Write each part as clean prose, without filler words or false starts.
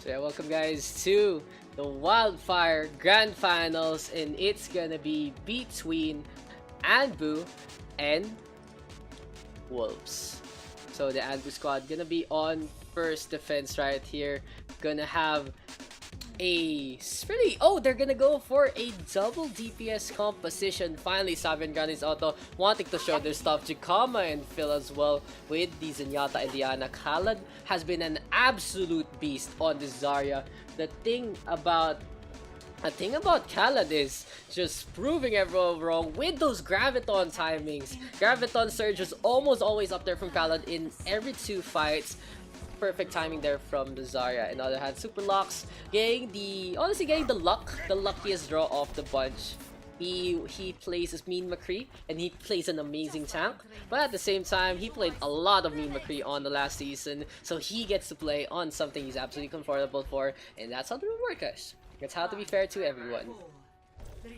So yeah, welcome guys to the Wildfire Grand Finals, and it's gonna be between ANBU and Wolves. So the ANBU squad gonna be on first defense right here. Gonna have they're gonna go for a double DPS composition. Finally, Savian Granny's Auto wanting to show their stuff. Jikama and Phil as well with the Zenyatta and Diana. Khaled has been an absolute beast on this Zarya. The thing about Khaled is just proving everyone wrong with those Graviton timings. Graviton Surge is almost always up there from Khaled in every 2 fights. Perfect timing there from the Zarya. On the other hand, Super Locks getting the luckiest draw of the bunch. He plays as Mean McCree and he plays an amazing tank, but at the same time he played a lot of Mean McCree on the last season, so he gets to play on something he's absolutely comfortable for, and that's how the rule works, guys. That's how to be fair to everyone.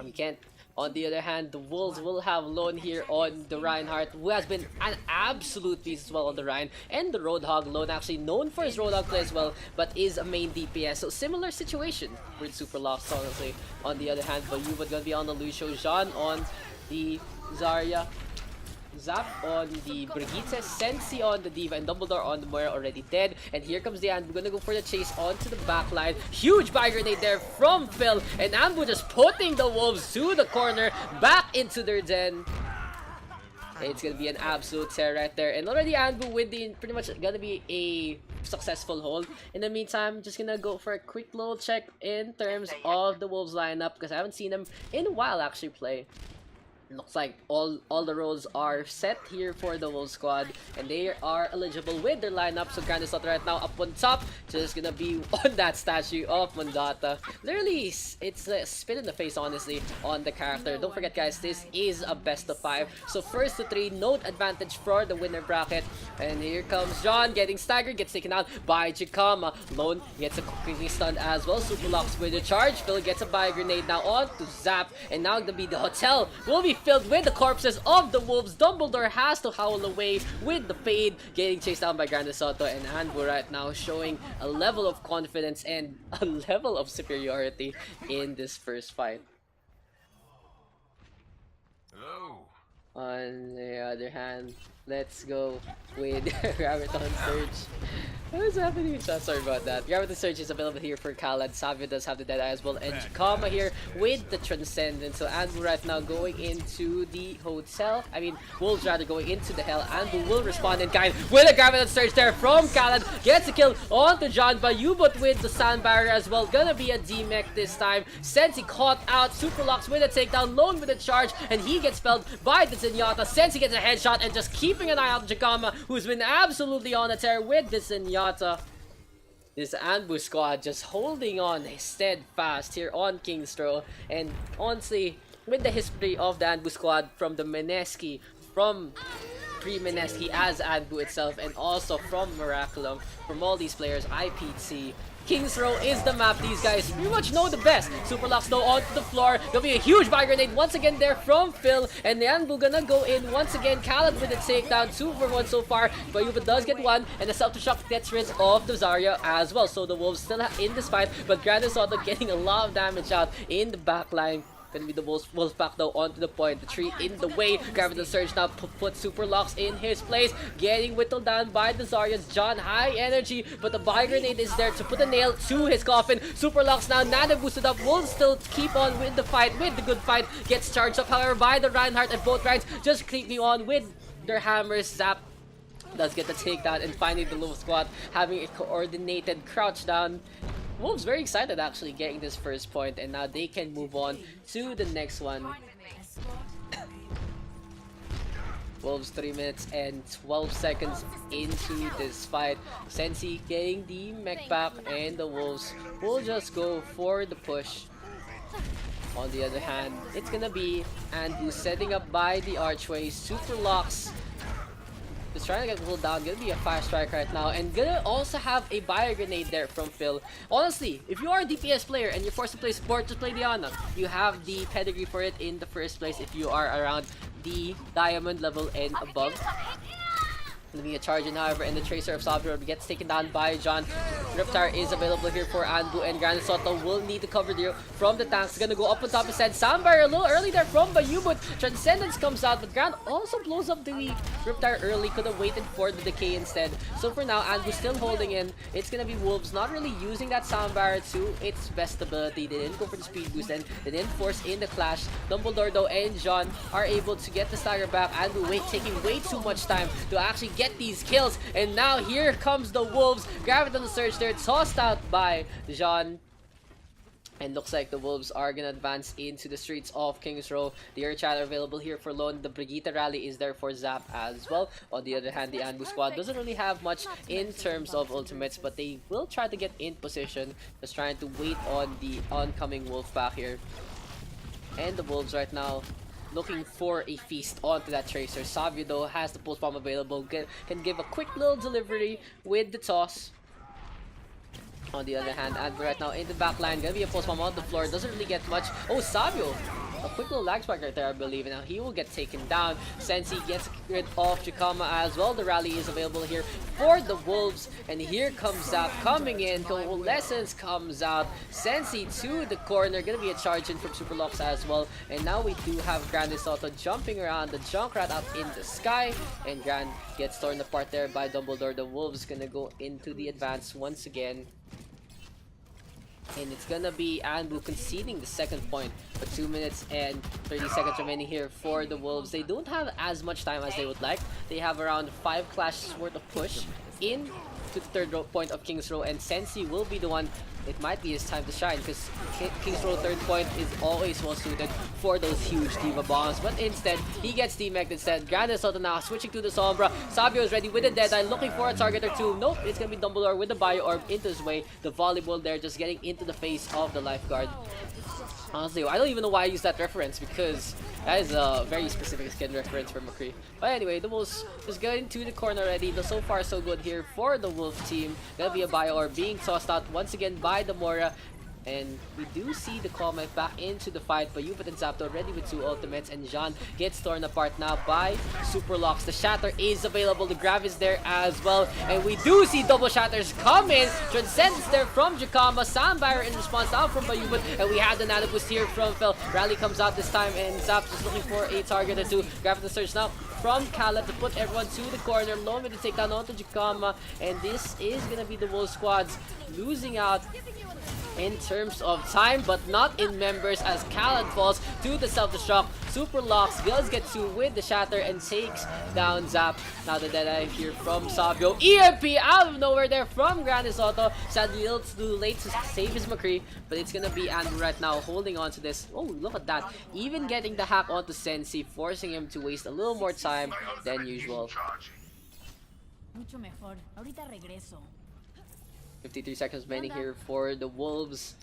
We can't. On the other hand, the Wolves will have Lone here on the Reinhardt, who has been an absolute beast as well on the Rhine, and the Roadhog. Lone actually known for his Roadhog play as well, but is a main DPS, so similar situation with Super Locks, honestly. On the other hand, Bayuba gonna be on the Lucio, Jean on the Zarya, Zap on the Brigitte, Sensi on the Diva, and Dumbledore on the Moira already dead. And here comes the ANBU, gonna go for the chase onto the backline. Huge buy grenade there from Phil, and ANBU just putting the Wolves to the corner, back into their den. It's gonna be an absolute tear right there. And already ANBU with the pretty much gonna be a successful hold. In the meantime, just gonna go for a quick little check in terms of the Wolves lineup, because I haven't seen them in a while actually play. Looks like all the roles are set here for the Wolves squad, and they are eligible with their lineup. So Grandis right now up on top, just gonna be on that statue of Mandata. Literally, it's a spit in the face, honestly, on the character. Don't forget, guys, this is a best of 5. So first to 3, note advantage for the winner bracket. And here comes John getting staggered, gets taken out by Jikama. Lone gets a quickly stunned as well. Super Locks with a charge. Phil gets a buy grenade now on to Zap, and now gonna be the hotel will be filled with the corpses of the Wolves. Dumbledore has to howl away with the fade, getting chased down by Grande Soto, and ANBU right now showing a level of confidence and a level of superiority in this first fight. Hello. On the other hand, let's go with Graviton Surge. What is happening? Sorry about that. Graviton Surge is available here for Khaled. Savio does have the Deadeye as well. And Jikama here with the Transcendence. So ANBU right now going into the hotel. I mean, Wolves rather going into the hell. ANBU will respond in kind with a Graviton Surge there from Khaled. Gets a kill onto John Bayubot with the Sand Barrier as well. Gonna be a D-Mech this time. Sensi caught out. Super Locks with a takedown. Lone with a charge. And he gets felled by the Zenyatta. Sensi gets a headshot, and just keeping an eye out Jikama, who's been absolutely on a tear with the Zenyatta. This ANBU squad just holding on steadfast here on King's Row. And honestly, with the history of the ANBU squad from the Meneski, from pre-Meneski as ANBU itself, and also from Miraculum, from all these players, IPT, King's Row is the map these guys pretty much know the best. Super Locks though onto the floor. There'll be a huge buy grenade once again there from Phil. And the ANBU gonna go in once again. Khaled with a takedown. 2 for 1 so far. Bayuba does get 1. And the Self-Destruct gets rid of the Zarya as well. So the Wolves still in this fight. But Grandis Auto getting a lot of damage out in the backline. Gonna be the Wolves back though onto the point. The tree in the way. Graviton Surge now put Super Locks in his place. Getting whittled down by the Zaryas. John high energy, but the buy grenade is there to put a nail to his coffin. Super Locks now nano boosted up. Wolves still keep on with the fight, with the good fight. Gets charged up however by the Reinhardt, and both Rhines just keeping on with their hammers. Zap does get the takedown, and finally the Wolves squad having a coordinated crouch down. Wolves very excited actually getting this first point, and now they can move on to the next one. Wolves 3 minutes and 12 seconds into this fight. Sensi getting the mech back, and the Wolves will just go for the push. On the other hand, it's gonna be ANBU setting up by the archway. Super Locks just trying to get pulled down. Gonna be a fire strike right now, and gonna also have a bio grenade there from Phil. Honestly, if you are a DPS player and you're forced to play support, just play Diana. You have the pedigree for it in the first place if you are around the diamond level and above. Gonna be a charge in, however, and the Tracer of Sabro gets taken down by John. Riptire is available here for ANBU, and Grand Soto will need to cover the from the tanks. Gonna go up on top instead. Soundbar a little early there from Bayu, but Transcendence comes out, but Grand also blows up the Riptire early. Could have waited for the decay instead. So for now, ANBU still holding in. It's gonna be Wolves not really using that Soundbar to its best ability. They didn't go for the speed boost, and they didn't force in the clash. Dumbledore though and John are able to get the stagger back. ANBU taking way too much time to actually get these kills, and now here comes the Wolves. Grab it on the surge there, tossed out by Jean. And looks like the Wolves are gonna advance into the streets of Kings Row. The Air Chatter available here for Lone. The Brigitte rally is there for Zap as well. On the other hand, the ANBU squad doesn't really have much in terms of ultimates, but they will try to get in position, just trying to wait on the oncoming Wolf pack here. And the Wolves right now looking for a feast onto that Tracer. Savio though has the pulse bomb available, can give a quick little delivery with the toss. On the other hand, ANBU right now in the back line, gonna be a pulse bomb on the floor, doesn't really get much. Oh, Savio! A quick little lag spike right there, I believe. Now he will get taken down. Sensi gets rid of Chikama as well. The rally is available here for the Wolves. And here comes Zap coming in. Coalescence comes out. Sensi to the corner. Gonna be a charge in from Superlocks as well. And now we do have Grande Soto jumping around the Junkrat up in the sky. And Grand gets torn apart there by Dumbledore. The Wolves gonna go into the advance once again. And it's gonna be ANBU conceding the second point. But 2 minutes and 30 seconds remaining here for the Wolves. They don't have as much time as they would like. They have around 5 clashes worth of push in to the third point of Kings Row, and Sensi will be the one. It might be his time to shine, because Kings Row third point is always well suited for those huge Diva bombs. But instead, he gets demeched instead. Grande Soto now switching to the Sombra. Sabio is ready with the Deadeye, looking for a target or two. Nope, it's gonna be Dumbledore with the Bio Orb into his way. The volleyball there just getting into the face of the lifeguard. Honestly, I don't even know why I use that reference, because that is a very specific skin reference for McCree. But anyway, the Wolves just getting to the corner already. So far so good here for the Wolf team. Gonna be a Bio Orb being tossed out once again by the Mora. And we do see the Calm Knife back into the fight, but Yupit and Zapdo ready with 2 ultimates, and Jean gets torn apart now by Superlocks. The Shatter is available, the Grav is there as well, and we do see double Shatters come in. Transcendence there from Jakama, Soundfire in response out from Bayubit, and we have the Nano Boost here from Phil. Rally comes out this time, and Zap just looking for a target or two. Grab the Surge now from Kala to put everyone to the corner. Lone with the takedown onto Jakama, and this is gonna be the Wolf squads losing out in terms of time, but not in members, as Khaled falls to the self-destruct. Superlocks does get 2 with the Shatter and takes down Zap. Now the Deadeye here from Savio. EMP out of nowhere there from Grande Soto. Sadly, a little too late to save his McCree, but it's gonna be ANBU right now holding on to this. Oh, look at that. Even getting the hack onto Sensi, forcing him to waste a little more time than usual. Mucho mejor. Ahorita regreso. 53 seconds remaining here for the Wolves.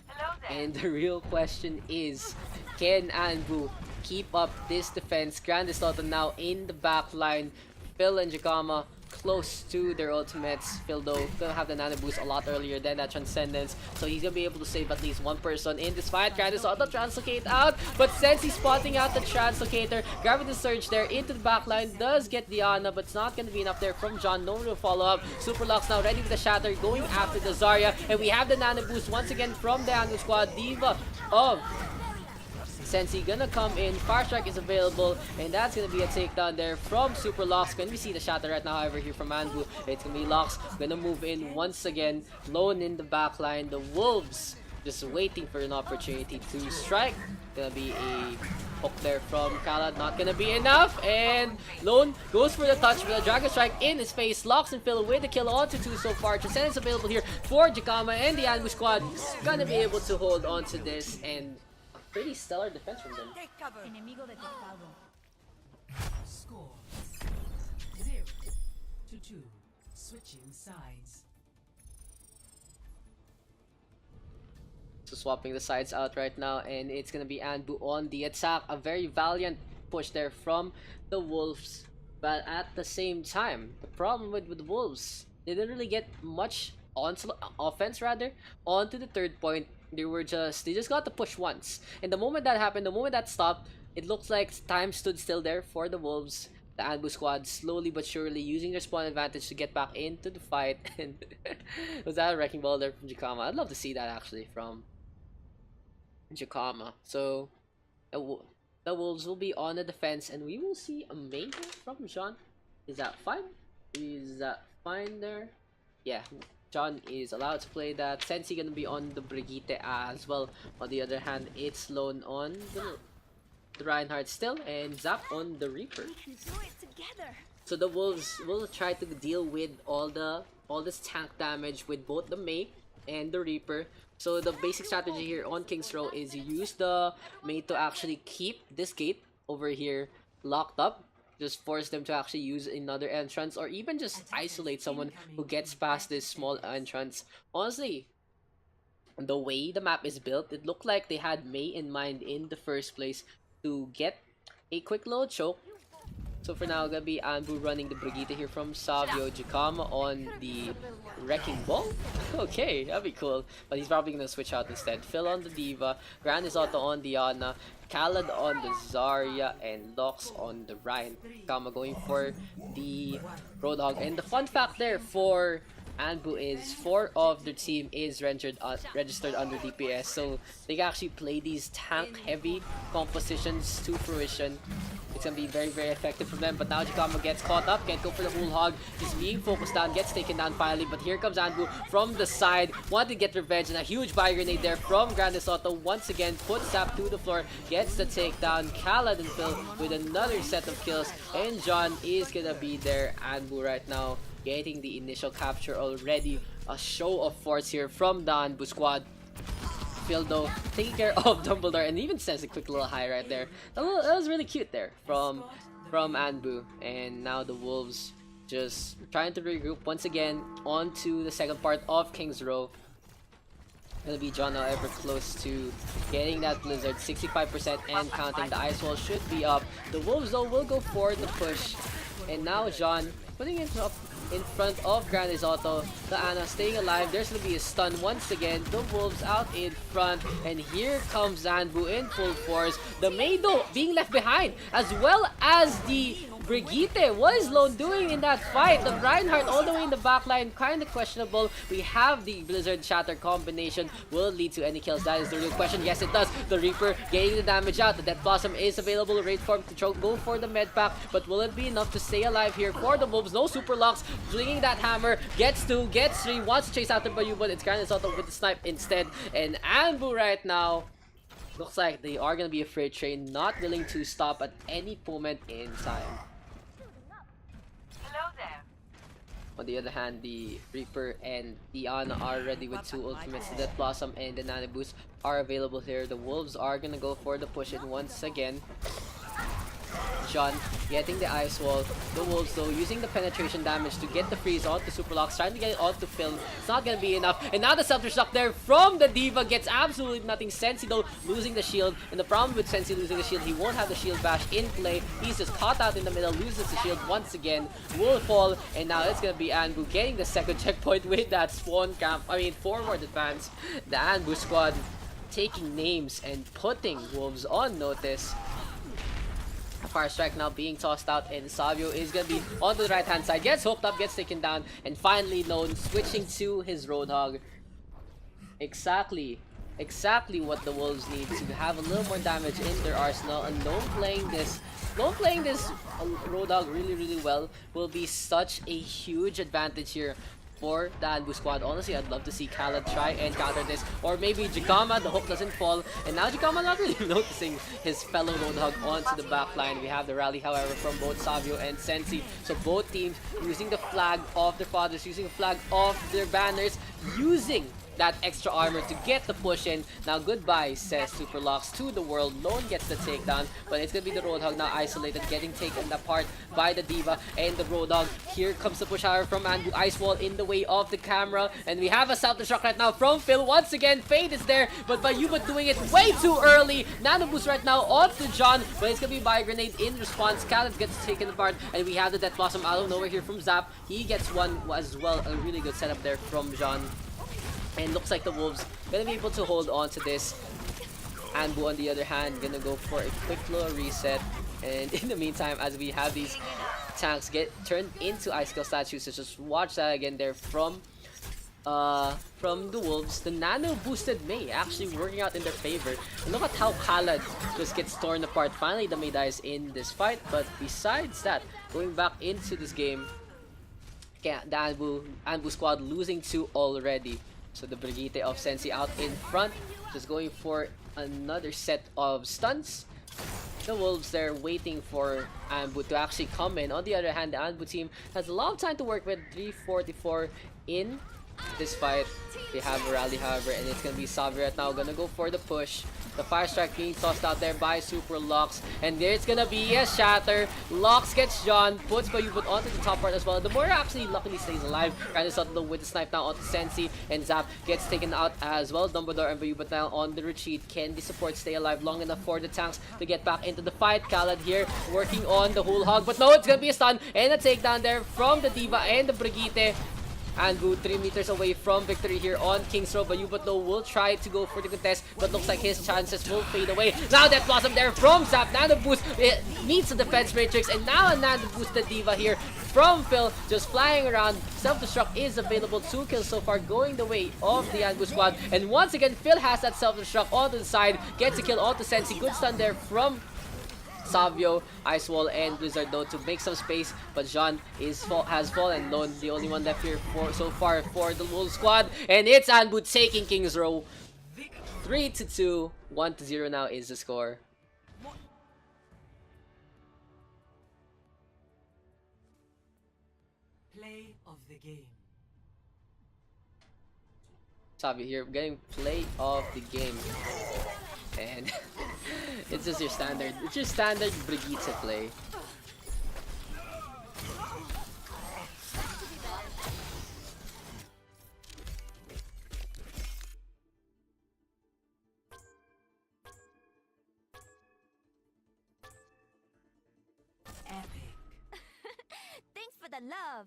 And the real question is, can ANBU keep up this defense? Grande Soto now in the back line. Phil and Jakama close to their ultimates. Phil though gonna have the Nano Boost a lot earlier than that Transcendence, so he's gonna be able to save at least one person in this fight. Grande Soto translocate out, but Sensi spotting out the translocator, grabbing the Surge there into the backline, does get Diana, but it's not gonna be enough there from John. No one will follow up. Superlocks now ready with the Shatter, going after the Zarya, and we have the Nano Boost once again from the ANBU squad. Diva of Sensi gonna come in, Fire Strike is available, and that's gonna be a takedown there from Superlocks. Can we see the Shatter right now, however, here from ANBU? It's gonna be Locks, gonna move in once again, Lone in the backline. The Wolves just waiting for an opportunity to strike. Gonna be a hook there from Khaled, not gonna be enough, and Lone goes for the touch with a Dragon Strike in his face. Locks and Phil with the kill onto 2 so far. Transcendence available here for Jakama, and the ANBU squad gonna be able to hold on to this, and pretty stellar defense from them. Enemigo detectado. Score 0-2. Switching sides. So swapping the sides out right now, and it's gonna be ANBU on the attack. A very valiant push there from the Wolves, but at the same time, the problem with the Wolves, they didn't really get much offense rather onto the third point. They just got to push once, and the moment that happened, the moment that stopped, it looks like time stood still there for the Wolves. the ANBU squad slowly but surely using their spawn advantage to get back into the fight. And was that a wrecking ball there from Jakama? I'd love to see that actually from Jakama. So the Wolves will be on the defense, and we will see a major from Jean. Is that fine? Is that fine there? Yeah, John is allowed to play that. Sensi gonna be on the Brigitte as well. On the other hand, it's Lone on the Reinhardt still, and Zap on the Reaper. So the Wolves will try to deal with all this tank damage with both the Mei and the Reaper. So the basic strategy here on King's Row is you use the Mei to actually keep this gate over here locked up. Just force them to actually use another entrance, or even just isolate someone who gets past this small entrance. Honestly, the way the map is built, it looked like they had Mei in mind in the first place to get a quick load choke. So for now, gonna be ANBU running the Brigitte here from Savio. Jakama on the Wrecking Ball. Okay, that'd be cool. But he's probably gonna switch out instead. Phil on the Diva, Grand is Auto on Diana, Khaled on the Zarya, and Daks on the Ryan. Jakama going for the Roadhog. And the fun fact there for ANBU is 4 of their team is registered under DPS, so they can actually play these tank heavy compositions to fruition. It's gonna be very, very effective for them. But now Jakama gets caught up, can't go for the whole hog, just being focused down, gets taken down finally. But here comes ANBU from the side, wanted to get revenge, and a huge buy grenade there from Grande Soto. Once again, puts Zap to the floor, gets the takedown. Khaled and Phil with another set of kills, and John is gonna be there. ANBU right now getting the initial capture already. A show of force here from the ANBU squad. Phil though taking care of Dumbledore, and even sends a quick little high right there. That was really cute there from ANBU. And now the Wolves just trying to regroup once again onto the second part of King's Row. Gonna be John now ever close to getting that Blizzard, 65% and counting. The ice wall should be up. The Wolves though will go for the push, and now John putting it up in front of Grande Auto. The Ana staying alive. There's gonna be a stun once again. The Wolves out in front, and here comes ANBU in full force. The Meido being left behind, as well as the Brigitte. What is Lone doing in that fight? The Reinhardt all the way in the backline, kind of questionable. We have the Blizzard Shatter combination. Will it lead to any kills? That is the real question. Yes, it does. The Reaper getting the damage out. The Death Blossom is available. Raid form to choke. Go for the med pack, but will it be enough to stay alive here for the Wolves? No super locks. Flinging that hammer. Gets 2, gets 3. Wants to chase after Bayu, but it's Grande Soto with the snipe instead. And ANBU right now looks like they are going to be a freight train, not willing to stop at any moment in time. On the other hand, the Reaper and Diana are ready with 2 ultimates. The Death Blossom and the Nano Boost are available here. The Wolves are gonna go for the push in once again. John getting the ice wall. The Wolves though using the penetration damage to get the freeze onto Superlocks, trying to get it onto Phil. It's not gonna be enough. And now the self-destruct there from the Diva gets absolutely nothing. Sensi though losing the shield. And the problem with Sensi losing the shield, he won't have the shield bash in play. He's just caught out in the middle, loses the shield once again. Will fall, and now it's gonna be ANBU getting the second checkpoint with that spawn camp. Forward advance. The ANBU squad taking names and putting Wolves on notice. Fire Strike now being tossed out, and Savio is gonna be on the right hand side, gets hooked up, gets taken down, and finally Lone switching to his Roadhog. Exactly what the Wolves need to have a little more damage in their arsenal, and Lone playing this Roadhog really well will be such a huge advantage here for the ANBU squad. Honestly, I'd love to see Khaled try and counter this, or maybe Jakama, the hook doesn't fall, and now Jakama not really noticing his fellow Roadhog onto the back line. We have the rally, however, from both Savio and Sensi, so both teams using the flag of their fathers, using the flag of their banners, using that extra armor to get the push in. Now goodbye, says Superlocks to the world. Lone gets the takedown, but it's gonna be the Roadhog now isolated, getting taken apart by the Diva and the Roadhog. Here comes the push hour from ANBU. Ice wall in the way of the camera, and we have a self-destruct right now from Phil. Once again, Fade is there, but Bayuba doing it way too early. Nano Boost right now onto John, but it's gonna be Buy Grenade in response. Khaled gets taken apart, and we have the Death Blossom out of nowhere here from Zap. He gets one as well. A really good setup there from John. And looks like the Wolves gonna be able to hold on to this. ANBU on the other hand gonna go for a quick little reset. And in the meantime, as we have these tanks get turned into Icicle statues, so just watch that again there from the Wolves. The nano boosted Mei actually working out in their favor. And look at how Khalad just gets torn apart. Finally, the Mei dies in this fight. But besides that, going back into this game, the ANBU squad losing 2 already. So the Brigitte of Sensi out in front, just going for another set of stunts. The Wolves there waiting for ANBU to actually come in. On the other hand, the ANBU team has a lot of time to work with. 344 in this fight. They have a rally, however, and it's gonna be Savi right now, gonna go for the push. The fire strike being tossed out there by Super Lux, and there's gonna be a shatter. Lux gets John, puts Bayubot onto the top part as well. The Moira actually luckily stays alive. Kind of subtle with the snipe now onto Sensi, and Zap gets taken out as well. Dumbledore and Bayubot now on the retreat. Can the support stay alive long enough for the tanks to get back into the fight? Khalad here working on the whole hog, but no, it's gonna be a stun and a takedown there from the Diva and the Brigitte. ANBU 3 meters away from victory here on King's Row. Bayubot will try to go for the contest, but looks like his chances will fade away. Now Death Blossom there from Zap. Nano Boost meets the defense matrix, and now a Nano boosted Diva here from Phil, just flying around. Self-destruct is available. 2 kills so far going the way of the ANBU squad. And once again, Phil has that self-destruct onto the side, gets a kill onto Sensi. Good stun there from Savio, Ice Wall, and Blizzard though to make some space, but Jean has fallen lone, the only one left here so far for the Wolves squad, and it's ANBU taking King's Row. 3-2, 1-0 now is the score. Play of the game. Savio here getting play of the game. And it's just your standard Brigitte play. Epic. Thanks for the love.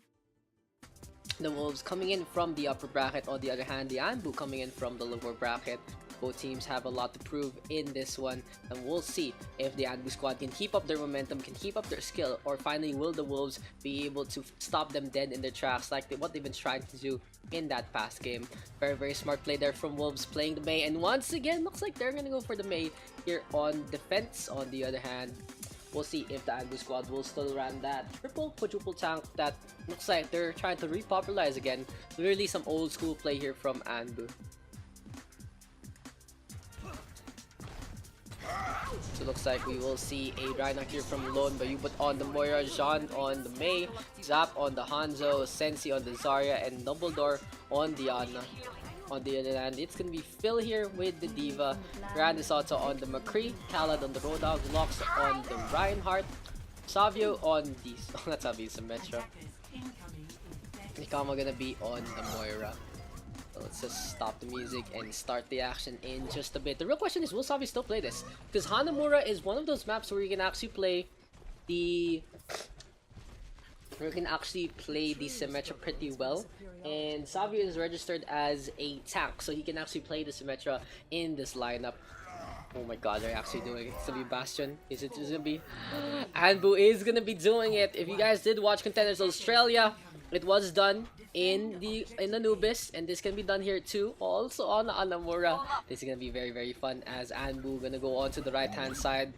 The Wolves coming in from the upper bracket. On the other hand, the ANBU coming in from the lower bracket. Both teams have a lot to prove in this one, and we'll see if the ANBU squad can keep up their momentum, can keep up their skill, or finally will the Wolves be able to stop them dead in their tracks like what they've been trying to do in that past game. Very, very smart play there from Wolves playing the Mei, and once again, looks like they're gonna go for the Mei here on defense. On the other hand, we'll see if the ANBU squad will still run that triple, quadruple tank that looks like they're trying to repopularize again. Really some old school play here from ANBU. So looks like we will see a Reinhardt here from Lone, Bayubot on the Moira, Jean on the Mei, Zap on the Hanzo, Sensi on the Zarya, and Dumbledore on the Ana. On the other hand, it's gonna be Phil here with the Diva, Grand Soto on the McCree, Khalad on the Roadhog, Lux on the Reinhardt, Savio on the not Savio, Symmetra. Nikama gonna be on the Moira. So let's just stop the music and start the action in just a bit. The real question is, will Savio still play this? Because Hanamura is one of those maps where you can actually play the Symmetra pretty well, and Savio is registered as a tank, so he can actually play the Symmetra in this lineup. Oh my god, they're actually doing it. It's gonna be Bastion. Is it just gonna be ANBU is gonna be doing it. If you guys did watch Contenders Australia, it was done in the Anubis, and this can be done here too, also on Hanamura. This is gonna be very, very fun as ANBU gonna go on to the right hand side.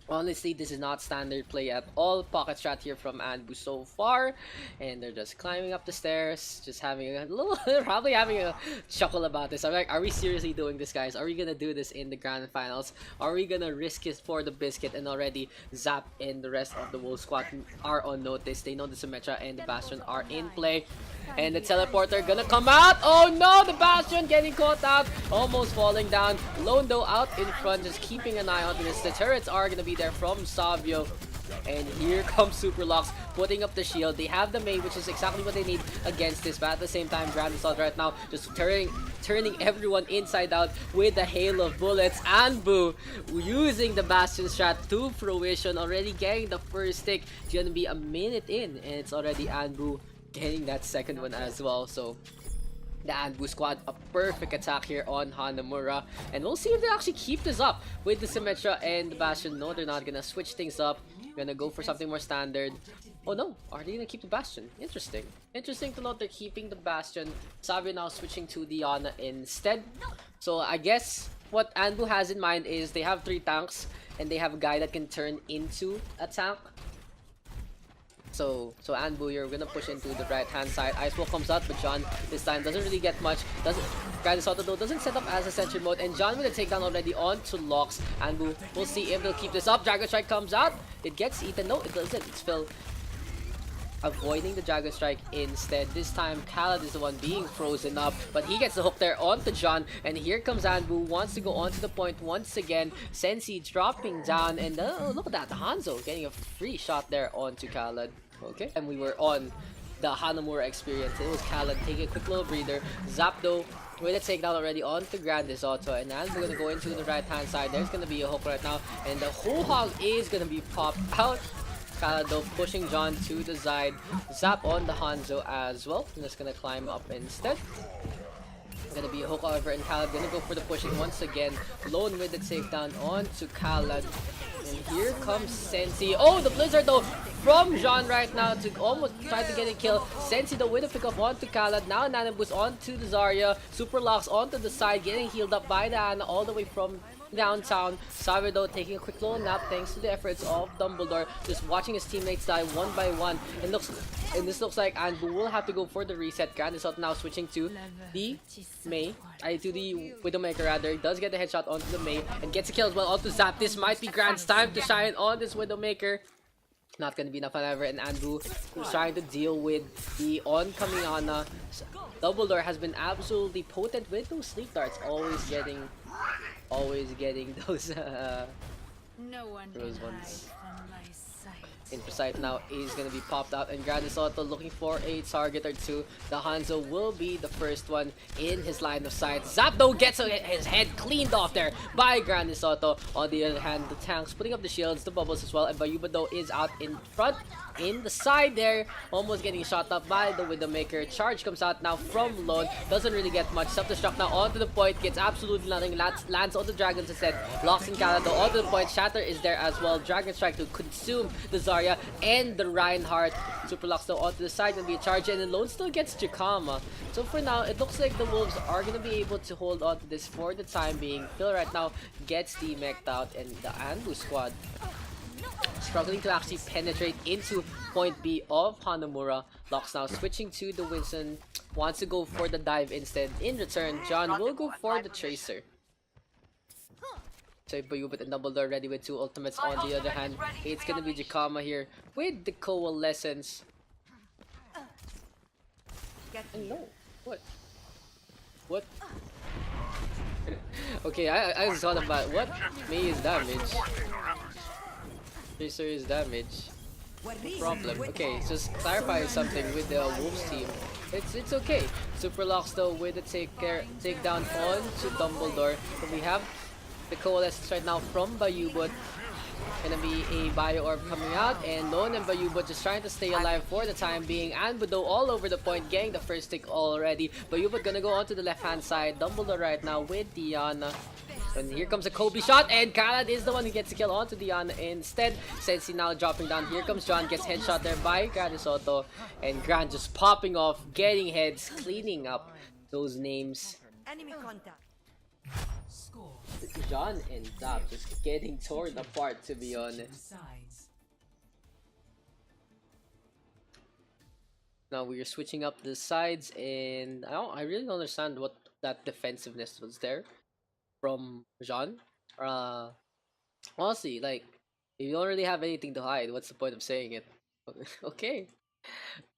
Honestly, this is not standard play at all. Pocket strat here from ANBU so far, and they're just climbing up the stairs, just having a little, probably having a chuckle about this. I'm like, are we seriously doing this, guys? Are we gonna do this in the grand finals? Are we gonna risk it for the biscuit? And already Zap and the rest of the Wolf squad are on notice. They know the Symmetra and the Bastion are in play, and the teleporter gonna come out. Oh no, the Bastion getting caught out, almost falling down. Lone though out in front, just keeping an eye on this. The turrets are gonna be there from Savio, and here comes Super Lux putting up the shield. They have the Mei, which is exactly what they need against this, but at the same time, Grand Assault right now just turning everyone inside out with the hail of bullets. ANBU using the Bastion strat to fruition, already getting the first stick. It's gonna be a minute in, and it's already ANBU getting that second one as well. So the ANBU squad. A perfect attack here on Hanamura. And we'll see if they actually keep this up with the Symmetra and the Bastion. No, they're not gonna switch things up. Gonna go for something more standard. Oh no, are they gonna keep the Bastion? Interesting. Interesting to note they're keeping the Bastion. Savio now switching to Diana instead. So I guess what ANBU has in mind is they have 3 tanks and they have a guy that can turn into a tank. So ANBU, you're gonna push into the right hand side. Ice Wall comes out, but John this time doesn't really get much. Grandis Auto though doesn't set up as a sentry mode, and John with a takedown already onto Locks. ANBU, we'll see if they'll keep this up. Dragon Strike comes out. It gets eaten. No, it doesn't. It's Phil avoiding the Dragon Strike instead. This time, Khaled is the one being frozen up, but he gets the hook there onto John, and here comes ANBU, wants to go onto the point once again. Sensi dropping down, and look at that, Hanzo getting a free shot there onto Khaled. Okay, and we were on the Hanamura experience. It was Khaled taking a quick little breather. Zapdo with a takedown already onto Grandis Auto, and as we're gonna go into the right hand side, there's gonna be a hook right now, and the whole hog is gonna be popped out. Khaled though pushing John to the side. Zap on the Hanzo as well. I'm just gonna climb up instead. Gonna be a hook however, and Khaled gonna go for the pushing once again. Lone with the takedown onto Khaled. And here comes Sensi. Oh, the Blizzard though from John right now to almost try to get a kill. Sensi though with a pick up onto Khaled. Now Nanaboost onto the Zarya. Super Locks onto the side, getting healed up by the Ana all the way from downtown. Savio though taking a quick little nap thanks to the efforts of Dumbledore, just watching his teammates die one by one. And this looks like ANBU will have to go for the reset. Grandis Auto now switching to the Mei, to the Widowmaker rather. He does get the headshot onto the Mei and gets a kill as well onto Zap. This might be Grand's time to shine on this Widowmaker. Not gonna be enough however, and ANBU who's trying to deal with the oncoming Ana. Dumbledore has been absolutely potent with those sleep darts, always getting those No one those can hide ones. from my sight. Intrasight now is gonna be popped out, and Grandis Auto looking for a target or two. The Hanzo will be the first one in his line of sight. Zapdo gets his head cleaned off there by Grandis Auto. On the other hand, the tanks putting up the shields, the bubbles as well, and Bayuba though is out in front. In the side there, almost getting shot up by the Widowmaker. Charge comes out now from Lone, doesn't really get much. Self-destruct now onto the point, gets absolutely nothing, lands on the Dragons instead. Locks in Canada onto the point, Shatter is there as well. Dragon Strike to consume the Zarya and the Reinhardt. Super Locks though onto the side, gonna be a charge, and then Lone still gets Jakama. So for now, it looks like the Wolves are gonna be able to hold on to this for the time being. Phil right now gets demeched out, and the ANBU squad struggling to actually penetrate into point B of Hanamura. Locks now switching to the Winston, wants to go for the dive instead. In return, John will go for the Tracer. So Bayubat and Dumbledore ready with 2 ultimates. On the other hand, it's gonna be Jakama here with the Coalescence. And no, what? What? Okay, I just thought about what? Mei is damage. Tracer is damage. Problem. Okay, just clarify something with the Wolves team. It's okay. Super Locks though with the takedown on to Dumbledore. So we have the Coalescence right now from Bayubot. Gonna be a Bio Orb coming out, and Lone and Bayubot just trying to stay alive for the time being. ANBU though all over the point, getting the first tick already. Bayubot gonna go onto the left hand side. Dumbledore right now with Diana. And here comes a Kobe shot, and Khaled is the one who gets the kill onto Diana instead. Sensi now dropping down. Here comes John, gets headshot there by Grandis Auto. And Grand just popping off, getting heads, cleaning up those names. Enemy contact. Score. John and Zap just getting torn apart, to be honest. Sides. Now we are switching up the sides, and I really don't understand what that defensiveness was there from Jean. Honestly, like, if you don't really have anything to hide, what's the point of saying it? Okay.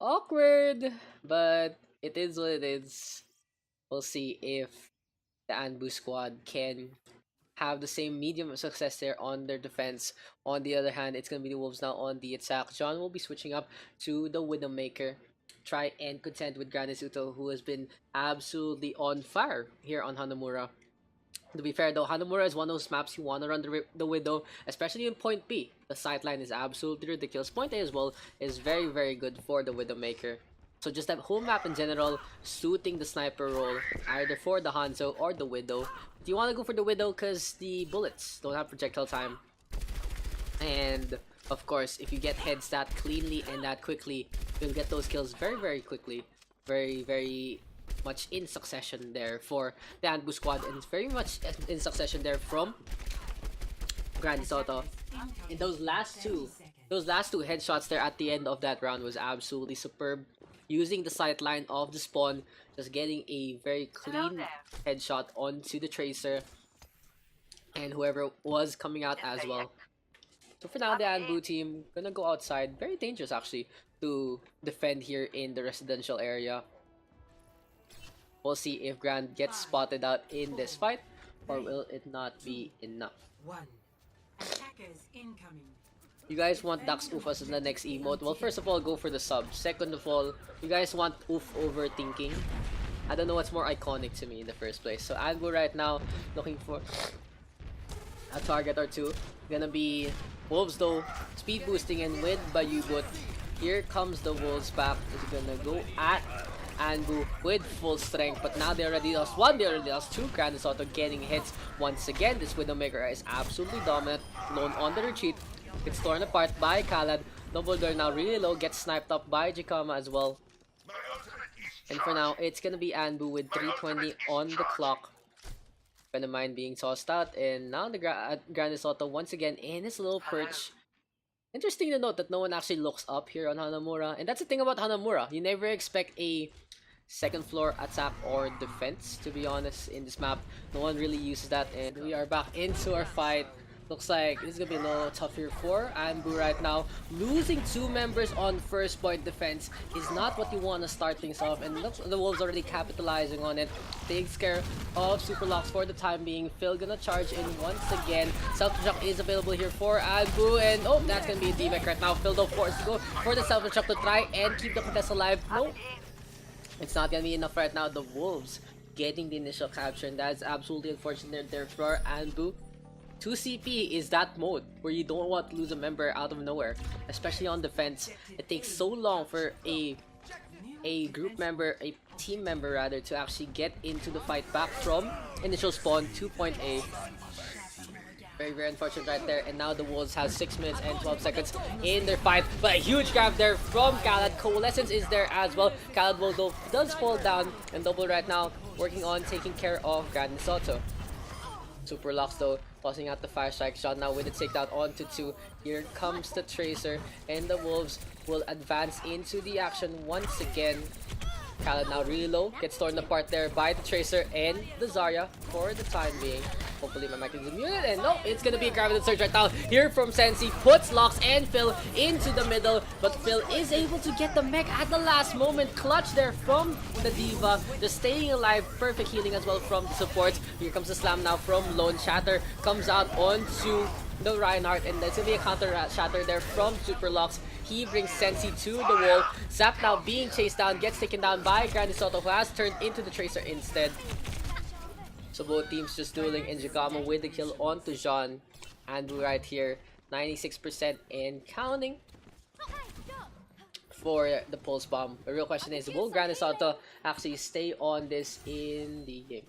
Awkward, but it is what it is. We'll see if the ANBU squad can have the same medium of success there on their defense. On the other hand, it's gonna be the Wolves now on the attack. John will be switching up to the Widowmaker. Try and contend with Grandis Uto, who has been absolutely on fire here on Hanamura. To be fair though, Hanamura is one of those maps you want to run the Widow, especially in point B. The sightline is absolutely ridiculous. Point A as well is very, very good for the Widowmaker. So just that whole map in general suiting the sniper role, either for the Hanzo or the Widow. Do you want to go for the Widow because the bullets don't have projectile time? And of course, if you get heads that cleanly and that quickly, you'll get those kills very quickly. Very much in succession there for the ANBU squad, and very much in succession there from Grande Soto. And those last two headshots there at the end of that round was absolutely superb. Using the sight line of the spawn, just getting a very clean headshot onto the Tracer and whoever was coming out as well. So for now, the ANBU team gonna go outside. Very dangerous actually to defend here in the residential area. We'll see if Grand gets spotted out in this fight, or will it not be enough? Attackers incoming. You guys want Daks Oof as the next emote? Well, first of all, go for the sub. Second of all, you guys want Oof overthinking? I don't know what's more iconic to me in the first place. So ANBU right now looking for a target or two. Gonna be Wolves though, speed boosting, and with Bayubot, here comes the Wolves back. Is gonna go at ANBU with full strength, but now they already lost one, they already lost two. Grande Soto getting hits once again. This Widowmaker is absolutely dominant, lone on the retreat. It's torn apart by Khaled. Double door now really low, gets sniped up by Jikama as well. And for now, it's gonna be ANBU with 3:20 on the clock. Mine being tossed out, and now the Grande Soto once again in his little perch. Interesting to note that no one actually looks up here on Hanamura, and that's the thing about Hanamura. You never expect a second floor attack or defense, to be honest, in this map. No one really uses that, and we are back into our fight. Looks like this is gonna be a little tough here for ANBU right now. Losing two members on first point defense is not what you want to start things off, and looks the Wolves already capitalizing on it. Takes care of super locks for the time being. Phil gonna charge in once again. Self-destruct is available here for ANBU, and oh, that's gonna be a D-Mech right now. Phil though forced to go for the self-destruct to try and keep the contest alive. No, it's not gonna be enough right now. The Wolves getting the initial capture, and that's absolutely unfortunate there for ANBU. 2CP is that mode where you don't want to lose a member out of nowhere, especially on defense. It takes so long for a group member, a team member rather, to actually get into the fight back from initial spawn to point A. Very unfortunate right there, and now the Wolves have 6 minutes and 12 seconds in their fight, but a huge grab there from Khaled. Coalescence is there as well. Khaled will does fall down, and Double right now working on taking care of Grande Soto. Super Locks though, tossing out the fire strike shot now with the takedown onto 2. Here comes the Tracer, and the Wolves will advance into the action once again. Khaled now really low, gets torn apart there by the Tracer and the Zarya for the time being. Hopefully my mic is muted, and no, it's gonna be a Graviton Surge right now. Here from Sensi, puts Locks and Phil into the middle, but Phil is able to get the mech at the last moment. Clutch there from the Diva, just staying alive. Perfect healing as well from the supports. Here comes the slam now from Lone. Shatter comes out onto the Reinhardt, and there's gonna be a counter shatter there from Super Locks. He brings Sensi to the wall. Zap now being chased down, gets taken down by Grande Soto, who has turned into the Tracer instead. So both teams just dueling, and Jigama with the kill onto Jean. ANBU right here, 96% and counting for the pulse bomb. The real question is, will Grande Soto actually stay on this in the game?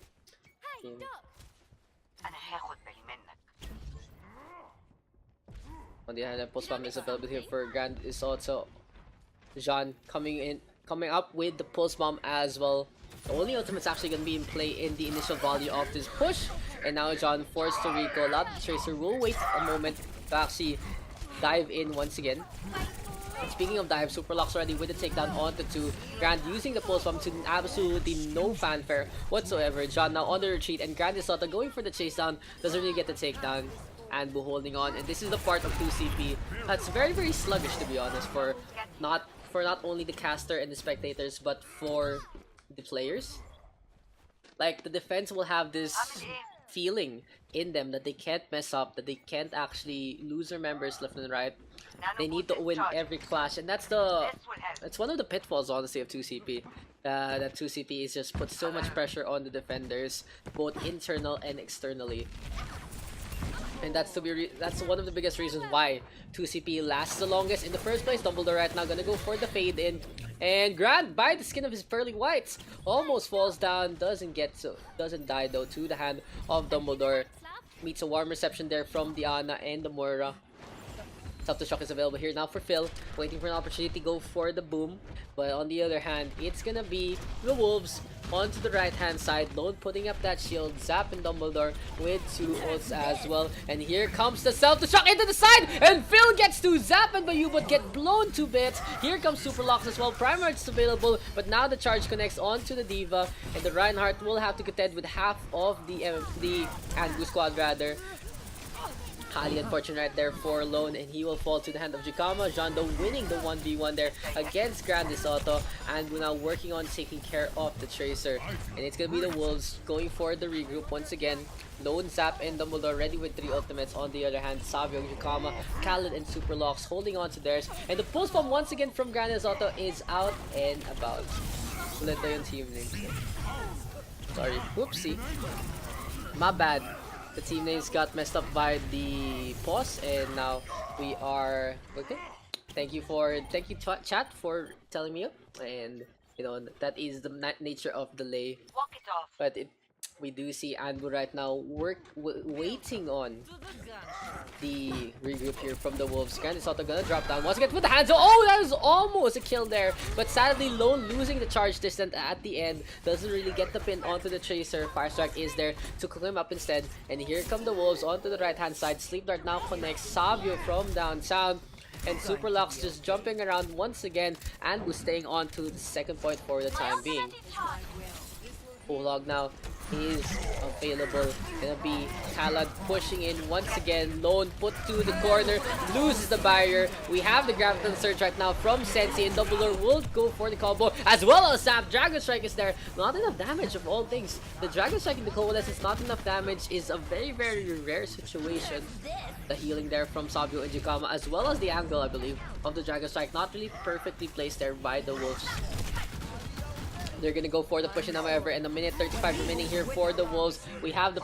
On the other hand, pulse bomb is available here for Grande Soto. Jean coming up with the pulse bomb as well. The only ultimate's actually going to be in play in the initial volley of this push. And now John forced to recall out. The Tracer will wait a moment to actually dive in once again. And speaking of dive, Super Locks already with the takedown onto 2. Grand using the pulse bomb to absolutely no fanfare whatsoever. John now on the retreat, and Grande Soto going for the chase down. Doesn't really get the takedown. ANBU holding on, and this is the part of 2CP that's very sluggish, to be honest, for not only the caster and the spectators, but for the players. Like, the defense will have this feeling in them that they can't mess up, that they can't actually lose their members left and right. They need to win every clash, and it's one of the pitfalls, honestly, of 2CP. That 2CP is just put so much pressure on the defenders, both internal and externally. And that's one of the biggest reasons why 2CP lasts the longest in the first place. Dumbledore right now gonna go for the fade in, and Grant, by the skin of his pearly whites, almost falls down. Doesn't die though to the hand of Dumbledore. Meets a warm reception there from the Ana and the Moira. Self Shock is available here now for Phil, waiting for an opportunity to go for the boom. But on the other hand, it's gonna be the Wolves onto the right hand side. Lone putting up that shield, Zap and Dumbledore with 2 ults as well. And here comes the Self Shock into the side, and Phil gets to Zap and Bayu but get blown to bits. Here comes Super Locks as well. Primarch is available, but now the charge connects onto the Diva, and the Reinhardt will have to contend with half of the ANBU squad rather. Highly unfortunate right there for Lone, and he will fall to the hand of Jikama. Jondo winning the 1v1 there against Grande Soto, and we're now working on taking care of the Tracer. And it's gonna be the Wolves going for the regroup once again. Lone, Zap, and Dumbledore ready with 3 ultimates. On the other hand, Savio, Jikama, Khaled, and Superlocks holding on to theirs. And the pulse bomb once again from Grande Soto is out and about. Ulit na yung team name. Sorry, whoopsie. My bad. The team names got messed up by the pause, and now we are okay. Thank you chat for telling me up, and you know that is the nature of delay. Walk it off. But we do see ANBU right now waiting on the regroup here from the Wolves. Grande Soto gonna drop down once again with the hands. Oh, that was almost a kill there, but sadly Lone losing the charge distance at the end doesn't really get the pin onto the Tracer. Fire Strike is there to cook him up instead, and here come the Wolves onto the right hand side. Sleep Dart now connects Savio from downtown, and Superlocks just jumping around once again, and was staying on to the second point for the time being. Olog now is available. Gonna be Khaled pushing in once again. Lone put to the corner, loses the barrier. We have the Graviton Surge right now from Sensi, and Dumbledore will go for the combo as well as Zap. Dragon Strike is there. Not enough damage of all things. The Dragon Strike in the Coalescence is not enough damage is a very, very rare situation. The healing there from Savio and Jikama, as well as the angle, I believe, of the Dragon Strike. Not really perfectly placed there by the Wolves. They're gonna go for the push in, however, and a minute 35 remaining here for the Wolves. We have the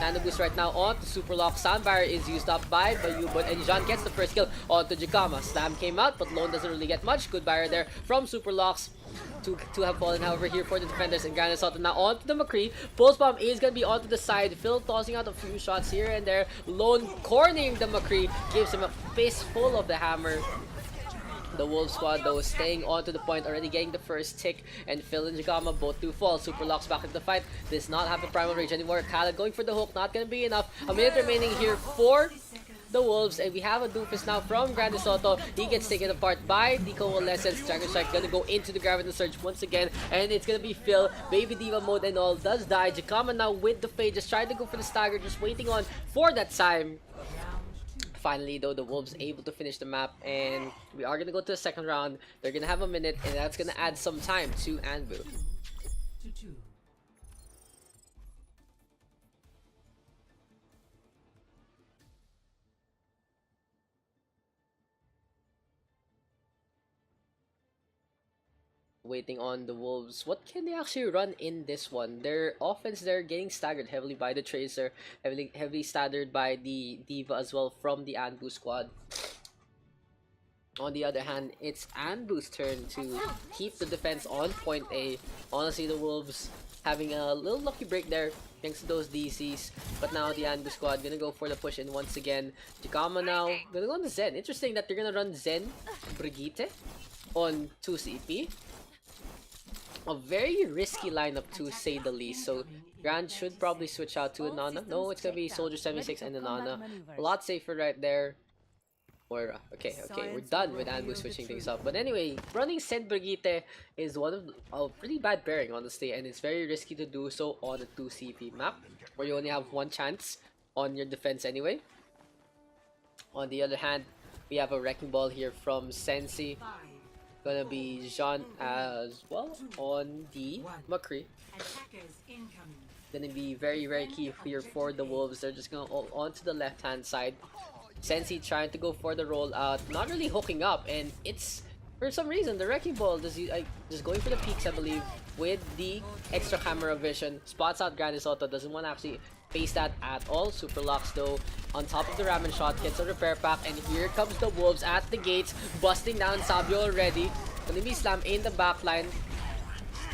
Nano Boost right now on to Superlock. Sound Barrier is used up by Bayu, and Jean gets the first kill onto Jikama. Slam came out, but Lone doesn't really get much. Good barrier there from Superlocks. To have fallen, however, here for the defenders, and Grande Soto now onto the McCree. Pulse Bomb is gonna be onto the side. Phil tossing out a few shots here and there. Lone cornering the McCree, gives him a face full of the hammer. The Wolves squad though staying on to the point, already getting the first tick, and Phil and Jikama both do fall. Superlocks back into the fight, does not have the primal rage anymore. Khaled going for the hook, not gonna be enough. A minute remaining here for the Wolves, and we have a doofus now from Grande Soto. He gets taken apart by the Coalescence. Dragon Strike gonna go into the Graviton Surge once again, and it's gonna be Phil. Baby Diva mode and all does die. Jikama now with the fade, just trying to go for the stagger, just waiting on for that time. Finally though, the Wolves able to finish the map, and we are gonna go to the second round. They're gonna have a minute, and that's gonna add some time to ANBU. Waiting on the Wolves. What can they actually run in this one? Their offense, they're getting staggered heavily by the Tracer, heavily staggered by the Diva as well from the ANBU squad. On the other hand, it's ANBU's turn to keep the defense on point A. Honestly, the Wolves having a little lucky break there thanks to those DCs, but now the ANBU squad gonna go for the push in once again. Jikama now gonna go on the Zen. Interesting that they're gonna run Zen Brigitte on 2CP. A very risky lineup to say the least, so Grand should probably switch out to a Nana. No, it's gonna be Soldier 76 and a Nana. A lot safer right there. Moira. Okay, we're done with ANBU switching things up. But anyway, running Zen Brigitte is one of a pretty bad pairing, honestly, and it's very risky to do so on a 2CP map, where you only have one chance on your defense anyway. On the other hand, we have a Wrecking Ball here from Sensi. Gonna be Jean as well on the McCree. Gonna be very, very key here for the Wolves. They're just gonna on to the left hand side. Sensi trying to go for the rollout, not really hooking up, and it's for some reason the Wrecking Ball just going for the peaks, I believe, with the extra camera vision. Spots out Grande Soto, doesn't want to actually face that at all. Super Locks though on top of the ramen shot, hits a repair pack, and here comes the Wolves at the gates, busting down Sabio already. Gonna be slammed in the backline.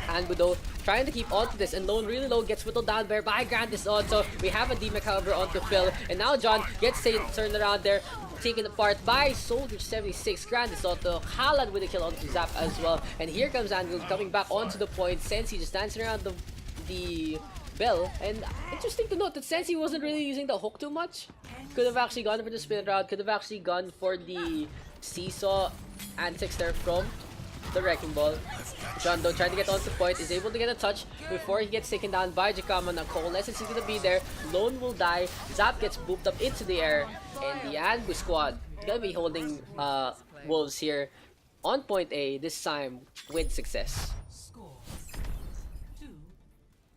ANBU though trying to keep on to this, and Lone really low gets whittled down there by Grandis on. So we have a DMAC however onto Phil, and now John gets turned around there, taken apart by Soldier 76. Grandis Auto, Khalad with a kill onto Zap as well. And here comes ANBU coming back onto the point. Sensi just dancing around the bell, and interesting to note that Sensi wasn't really using the hook too much. Could have actually gone for the spin route, could have actually gone for the seesaw antics there from the Wrecking Ball. John though trying to get onto the point, is able to get a touch before he gets taken down by Jakama. Now Coalescence is gonna be there, Lone will die, Zap gets booped up into the air, and the ANBU squad gonna be holding Wolves here on point A, this time with success. Score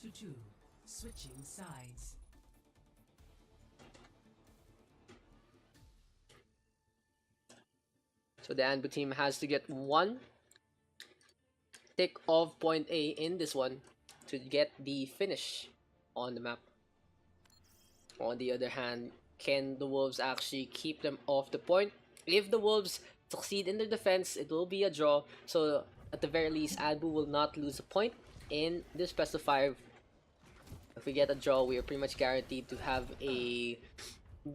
2-2. Switching sides. So the ANBU team has to get one tick of point A in this one to get the finish on the map. On the other hand, can the Wolves actually keep them off the point? If the Wolves succeed in their defense, it will be a draw. So at the very least, ANBU will not lose a point in this best of 5. If we get a draw, we are pretty much guaranteed to have a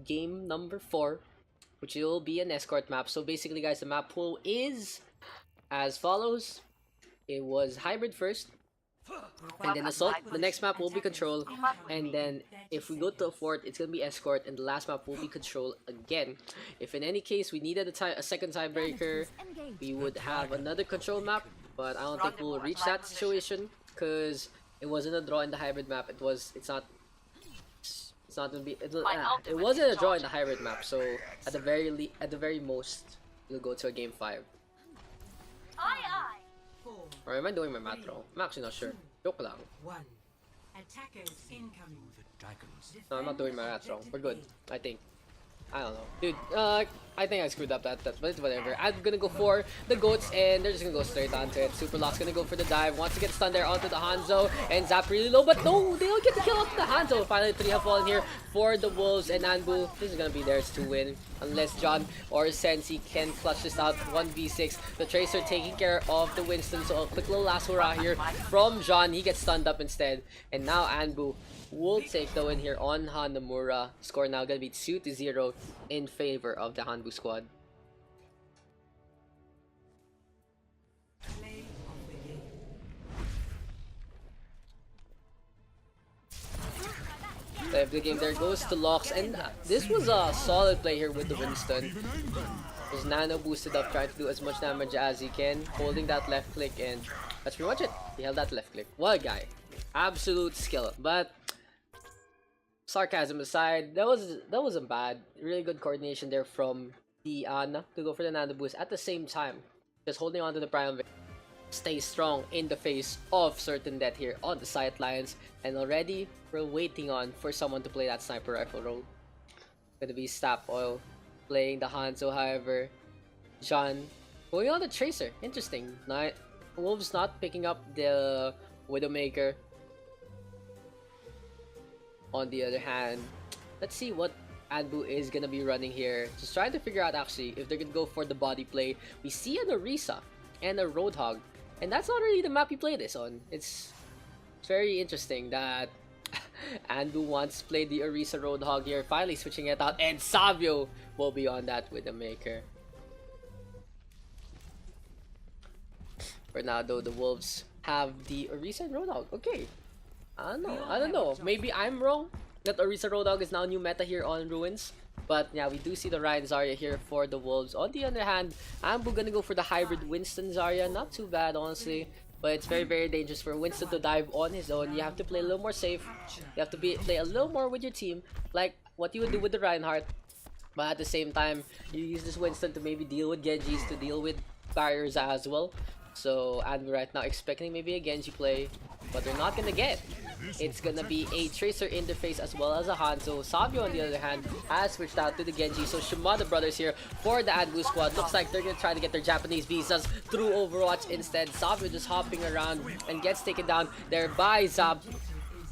game number 4, which will be an escort map. So basically guys, the map pool is as follows. It was hybrid first, and then assault. The next map will be control, and then if we go to a fort, it's gonna be escort, and the last map will be control again. If in any case we needed a second tiebreaker, we would have another control map, but I don't think we'll reach that situation because it wasn't a draw in the hybrid map. It's not gonna be. It wasn't a draw in the hybrid map, so at the very most, we'll go to a game 5. Or am I doing my math wrong? I'm actually not sure. Joke lang. 1. Attackers incoming. No, I'm not doing my math wrong. We're good, I think. I don't know. Dude, I think I screwed up that, but it's whatever. I'm gonna go for the goats, and they're just gonna go straight onto it. Super Lock's gonna go for the dive, wants to get stunned there onto the Hanzo, and Zap really low, but no, they don't get the kill onto the Hanzo. Finally, 3 have fallen here for the Wolves, and ANBU, this is gonna be theirs to win. Unless John or Sensi can clutch this out 1v6. The Tracer taking care of the Winston, so a quick little last hurrah here from John. He gets stunned up instead, and now ANBU will take the win here on Hanamura. Score now gonna be 2-0 in favor of the ANBU squad. Play of the game. Play of the game there goes to Locks, and this was a solid play here with the Winston. His nano boosted up, trying to do as much damage as he can, holding that left click, and that's pretty much it. He held that left click. What a guy. Absolute skill. But sarcasm aside, that wasn't bad. Really good coordination there from the Ana to go for the nano boost at the same time. Just holding on to the prime. Stay strong in the face of certain death here on the sidelines, and already we're waiting on for someone to play that sniper rifle role. Gonna be Stap Oil playing the Hanzo, however. John going on the Tracer. Interesting. Wolves not picking up the Widowmaker. On the other hand, let's see what ANBU is gonna be running here. Just trying to figure out actually if they're gonna go for the body play. We see an Orisa and a Roadhog, and that's not really the map you play this on. It's very interesting that ANBU wants to play the Orisa Roadhog here, finally switching it out, and Savio will be on that with the Maker. For now though, the Wolves have the Orisa and Roadhog. Okay. I don't know. Maybe I'm wrong that Orisa Roadhog is now new meta here on Ruins. But yeah, we do see the Ryan Zarya here for the Wolves. On the other hand, ANBU gonna go for the hybrid Winston Zarya. Not too bad, honestly. But it's very, very dangerous for Winston to dive on his own. You have to play a little more safe. You have to play a little more with your team, like what you would do with the Reinhardt. But at the same time, you use this Winston to maybe deal with Genjis, to deal with barriers as well. So ANBU right now expecting maybe a Genji play, but they're not gonna get. It's gonna be a Tracer interface as well as a Hanzo. Savio, on the other hand, has switched out to the Genji. So Shimada brothers here for the ANBU squad. Looks like they're gonna try to get their Japanese visas through Overwatch instead. Savio just hopping around and gets taken down there by Zab.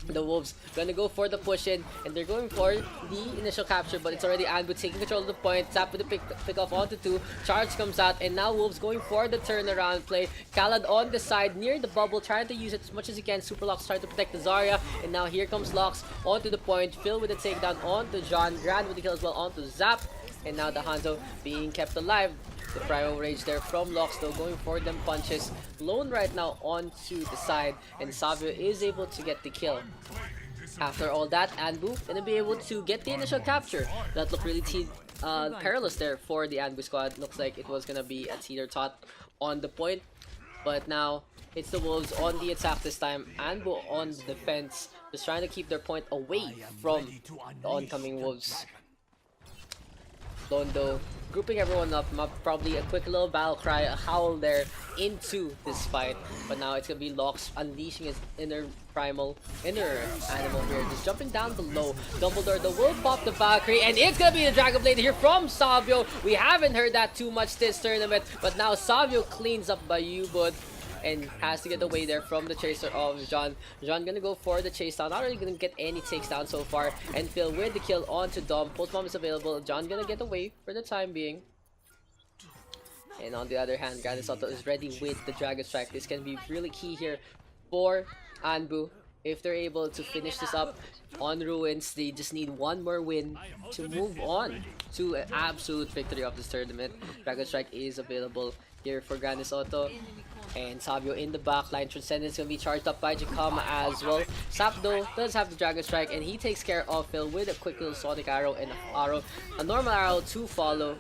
The Wolves gonna go for the push in, and they're going for the initial capture, but it's already ANBU taking control of the point. Zap with the pick off onto 2. Charge comes out, and now Wolves going for the turnaround play. Khalad on the side near the bubble, trying to use it as much as he can. Super Locks trying to protect the Zarya, and now here comes Locks onto the point. Phil with the takedown onto John. Grand with the kill as well onto Zap, and now the Hanzo being kept alive. The Primal Rage there from Locks though, going for them punches. Lone right now onto the side, and Savio is able to get the kill. After all that, ANBU gonna be able to get the initial capture. That looked really perilous there for the ANBU squad. Looks like it was gonna be a teeter-tot on the point, but now it's the Wolves on the attack this time. ANBU on the defense, just trying to keep their point away from the oncoming Wolves. Lone though, grouping everyone up, probably a quick little battle cry, a howl there into this fight. But now it's gonna be Locks unleashing his inner animal here, just jumping down below. Dumbledore though will pop the Valkyrie, and it's gonna be the Dragon Blade here from Savio. We haven't heard that too much this tournament, but now Savio cleans up by Ubud and has to get away there from the chaser of John. John gonna go for the chase down, not really gonna get any takes down so far, and Phil with the kill onto Dom. Post bomb is available. John gonna get away for the time being. And on the other hand, Grande Soto is ready with the Dragon Strike. This can be really key here for ANBU. If they're able to finish this up on Ruins, they just need one more win to move on to an absolute victory of this tournament. Dragon Strike is available here for Grande Soto. And Savio in the back line. Transcendence gonna be charged up by Jakama as well. Sapdo does have the Dragon Strike, and he takes care of Phil with a quick little Sonic Arrow and a normal arrow to follow.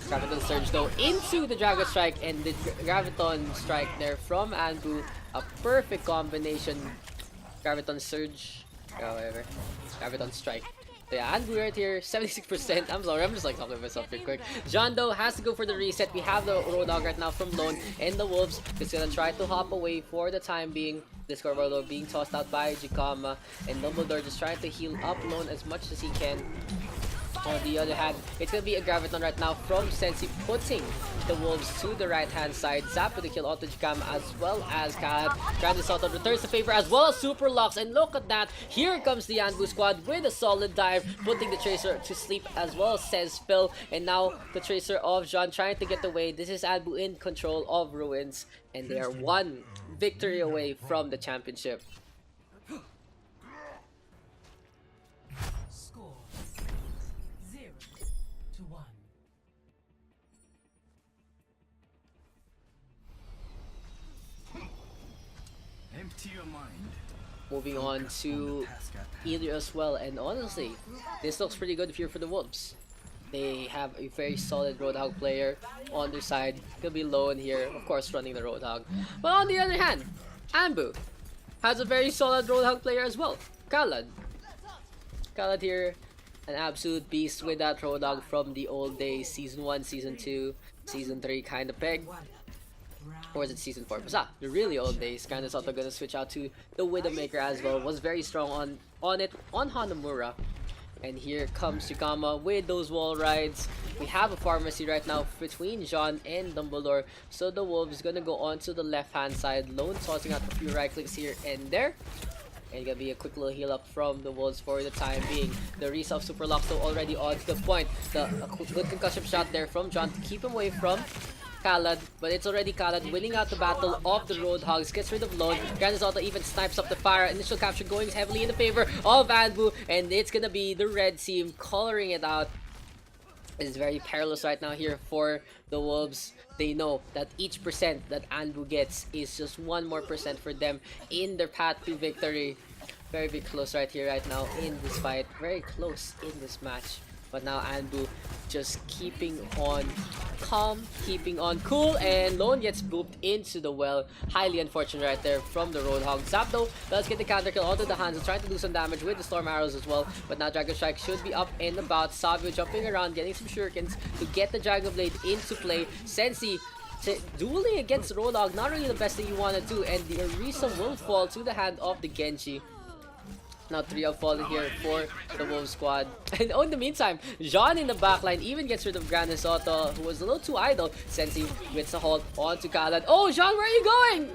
Graviton Surge though into the Dragon Strike, and the Graviton Strike there from ANBU. A perfect combination. Graviton Surge, whatever. Graviton Strike. So yeah, ANBU right here, 76%. I'm sorry, I'm just like talking to myself real quick. John though has to go for the reset. We have the Roadhog right now from Lone, and the Wolves is gonna try to hop away for the time being. Discord though being tossed out by Jikama, and Dumbledore just trying to heal up Lone as much as he can. On the other hand, it's gonna be a Graviton right now from Sensi, putting the Wolves to the right hand side. Zap with the kill onto Jikama as well as Khalad. Grande Soto returns the favor as well as Super Locks, and look at that, here comes the ANBU squad with a solid dive, putting the Tracer to sleep as well, says Phil. And now the Tracer of Jean trying to get away. This is ANBU in control of Ruins, and they are one victory away from the championship. Score 0-1. Empty your mind. Moving on to Ilios as well, and honestly, this looks pretty good here for the Wolves. They have a very solid Roadhog player on their side. Could be Lone here, of course, running the Roadhog. But on the other hand, ANBU has a very solid Roadhog player as well. Khalad. Khalad here, an absolute beast with that Roadhog from the old days, Season 1, Season 2, Season 3 kind of peg. Or is it Season 4? But the really old days. Grande Soto gonna switch out to the Widowmaker as well. Was very strong on Hanamura. And here comes Yukama with those wall rides. We have a pharmacy right now between Jean and Dumbledore. So the Wolves gonna go on to the left hand side. Lone tossing out a few right clicks here and there. And gonna be a quick little heal up from the Wolves for the time being. The Risa of Super Locks though already on to the point. A good concussion shot there from John to keep him away from Khalad, but it's already Khalad winning out the battle of the Roadhogs, gets rid of Lone. Grande Soto even snipes up the fire. Initial capture going heavily in the favor of ANBU, and it's gonna be the red team coloring it out. It's very perilous right now here for the Wolves. They know that each percent that ANBU gets is just one more percent for them in their path to victory. Very, very close right here, right now in this fight. Very close in this match. But now ANBU just keeping on calm, keeping on cool, and Lone gets booped into the well. Highly unfortunate right there from the Roadhog. Zap though does get the counter kill onto the hands, trying to do some damage with the Storm Arrows as well. But now Dragon Strike should be up and about. Savio jumping around, getting some shurikens to get the Dragon Blade into play. Sensi dueling against Roadhog, not really the best thing you want to do, and the Orisa will fall to the hand of the Genji. Now 3 have fallen here for the Wolves squad. And in the meantime, Jean in the backline even gets rid of Grande Soto, who was a little too idle. Sensi gets a hold onto Khalad. Oh, Jean, where are you going?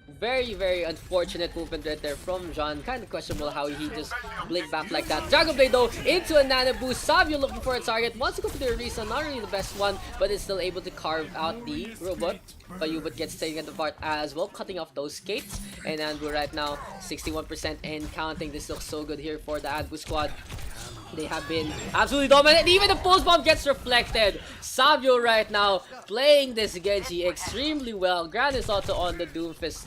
Very, very unfortunate movement right there from John. Kind of questionable how he just blinked back like that. Dragon Blade though into a nano boost. Savio looking for a target. Wants to go for the Orisa. Not really the best one, but is still able to carve out the robot. But Ubot gets taken apart as well, cutting off those skates. And ANBU right now 61% and counting. This looks so good here for the ANBU squad. They have been absolutely dominant. Even the pulse bomb gets reflected. Savio right now playing this Genji extremely well. Grand is also on the Doomfist.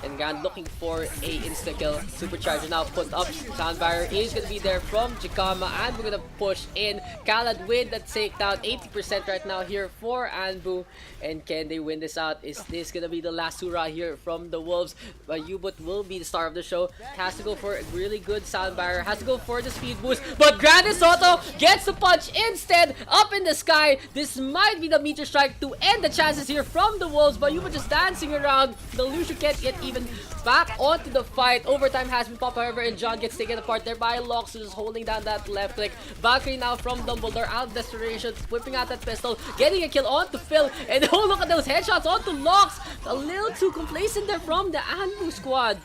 And Grand looking for a insta-kill. Supercharger now put up. Sound barrier is going to be there from Jikama. And we're going to push in. Khaled with the takedown. 80% right now here for ANBU. And can they win this out? Is this going to be the last hurrah here from the Wolves? But Ubot will be the star of the show. Has to go for a really good sound barrier. Has to go for the speed boost. But Grand Soto gets the punch instead. Up in the sky. This might be the meteor strike to end the chances here from the Wolves. But Ubot just dancing around. The Lucio can't get even back onto the fight. Overtime has been popped, however, and John gets taken apart there by Lox, who's holding down that left click. Valkyrie now from Dumbledore, out of desperation, whipping out that pistol, getting a kill onto Phil, and oh, look at those headshots onto Lox. A little too complacent there from the ANBU squad.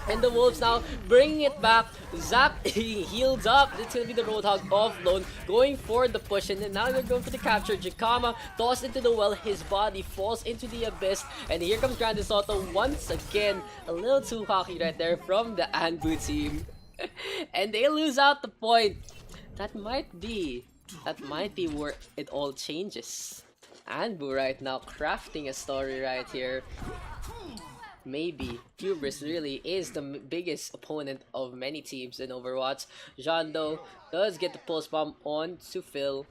And the Wolves now bringing it back. Zap heals up. It's gonna be the Roadhog offload, going for the push, and then now they're going for the capture. Jikama tossed into the well. His body falls into the abyss, and here comes Grand Soto once again. A little too cocky right there from the ANBU team, and they lose out the point. That might be where it all changes. ANBU right now crafting a story right here. Maybe Hubris really is the biggest opponent of many teams in Overwatch. Jean though does get the pulse bomb on to Phil,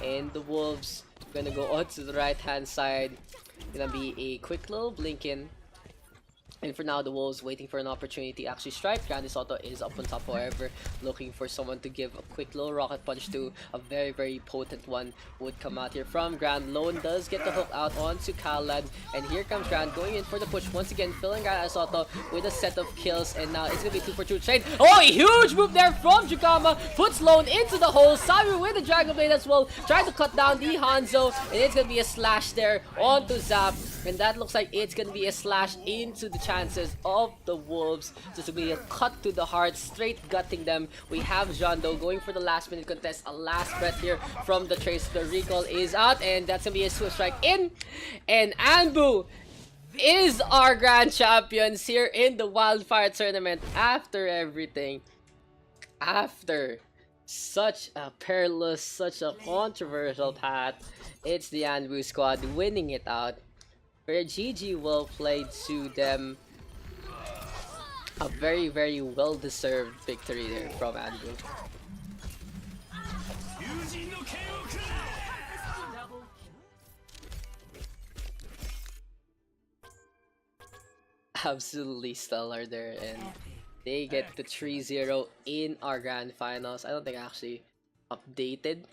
and the Wolves gonna go on to the right hand side. Gonna be a quick little blink in. And for now, the Wolves waiting for an opportunity to actually strike. Grand Soto is up on top, however, looking for someone to give a quick little rocket punch to. A very, very potent one would come out here from Grand. Lone does get the hook out onto Khaled. And here comes Grand going in for the push once again, filling Grand Soto with a set of kills. And now it's going to be 2 for 2 trade. Oh, a huge move there from Jukama. Puts Lone into the hole. Savio with the Dragon Blade as well. Trying to cut down the Hanzo. And it's going to be a slash there onto Zap. And that looks like it's going to be a slash into the chances of the Wolves. Just to be a cut to the heart, straight gutting them. We have Jondo going for the last minute contest. A last breath here from the Trace. The recall is out, and that's going to be a swift strike in. And ANBU is our grand champions here in the Wildfire tournament after everything. After such a perilous, such a controversial path, it's the ANBU squad winning it out. Very GG, well played to them. A very, very well-deserved victory there from ANBU. Absolutely stellar there, and they get the 3-0 in our grand finals. I don't think I actually updated